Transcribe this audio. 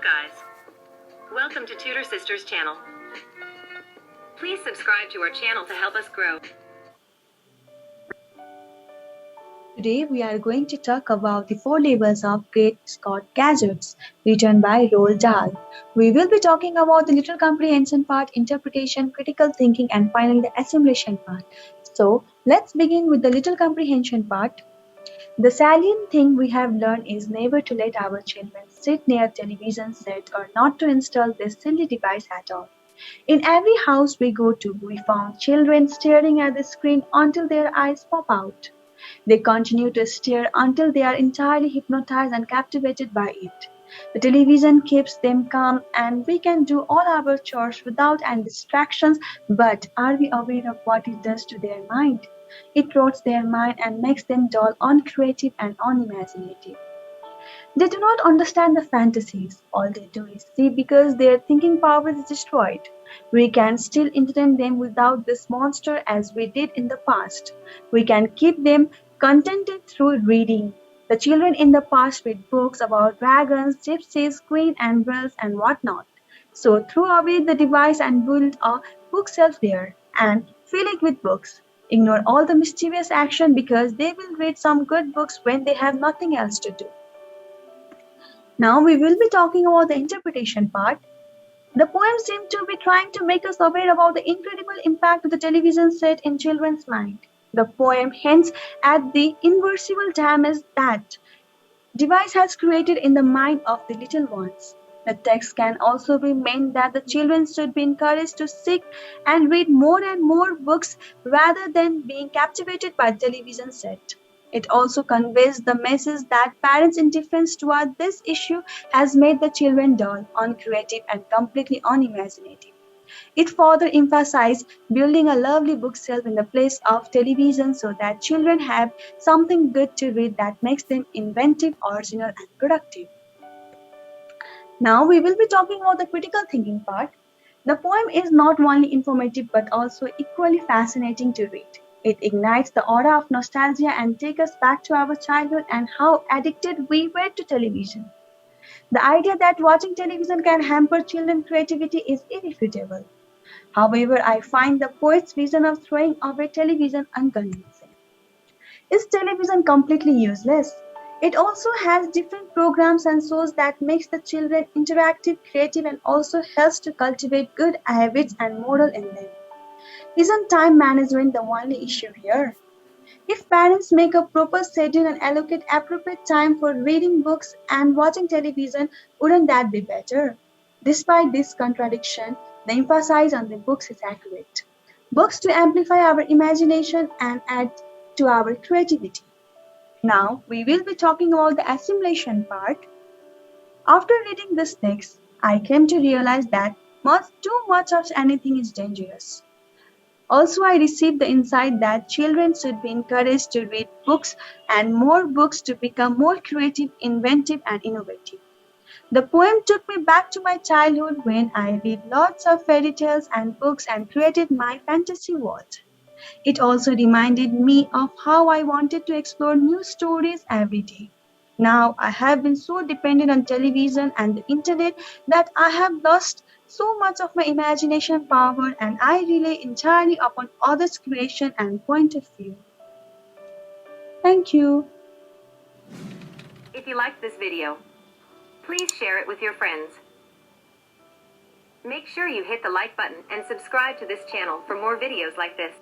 guys. Welcome to Tutor Sisters channel. Please subscribe to our channel to help us grow. Today we are going to talk about the 4 levels of Great Scott Gadgets, written by Roald Dahl. We will be talking about the little comprehension part, interpretation, critical thinking, and finally the assimilation part. So let's begin with the little comprehension part. The salient thing we have learned is never to let our children sit near television set or not to install this silly device at all. In every house we go to, we found children staring at the screen until their eyes pop out. They continue to stare until they are entirely hypnotized and captivated by it. The television keeps them calm and we can do all our chores without any distractions, but are we aware of what it does to their mind? It rots their mind and makes them dull, uncreative, and unimaginative. They do not understand the fantasies. All they do is see because their thinking power is destroyed. We can still entertain them without this monster as we did in the past. We can keep them contented through reading. The children in the past read books about dragons, gypsies, queen and bells and whatnot. So throw away the device and build a bookshelf there and fill it with books. Ignore all the mischievous action because they will read some good books when they have nothing else to do. Now we will be talking about the interpretation part. The poem seems to be trying to make us aware about the incredible impact of the television set in children's mind. The poem hints at the irreversible damage that device has created in the mind of the little ones. The text can also be meant that the children should be encouraged to seek and read more and more books rather than being captivated by the television set. It also conveys the message that parents' indifference toward this issue has made the children dull, uncreative, and completely unimaginative. It further emphasized building a lovely bookshelf in the place of television so that children have something good to read that makes them inventive, original, and productive. Now we will be talking about the critical thinking part. The poem is not only informative but also equally fascinating to read. It ignites the aura of nostalgia and takes us back to our childhood and how addicted we were to television. The idea that watching television can hamper children's creativity is irrefutable. However, I find the poet's vision of throwing away television unconvincing. Is television completely useless? It also has different programs and shows that makes the children interactive, creative and also helps to cultivate good habits and moral in them. Isn't time management the only issue here? If parents make a proper schedule and allocate appropriate time for reading books and watching television, wouldn't that be better? Despite this contradiction, the emphasis on the books is accurate. Books to amplify our imagination and add to our creativity. Now, we will be talking about the assimilation part. After reading this text, I came to realize that too much of anything is dangerous. Also, I received the insight that children should be encouraged to read books and more books to become more creative, inventive, and innovative. The poem took me back to my childhood when I read lots of fairy tales and books and created my fantasy world. It also reminded me of how I wanted to explore new stories every day. Now I have been so dependent on television and the internet that I have lost so much of my imagination power and I rely entirely upon others' creation and point of view. Thank you. If you liked this video, please share it with your friends. Make sure you hit the like button and subscribe to this channel for more videos like this.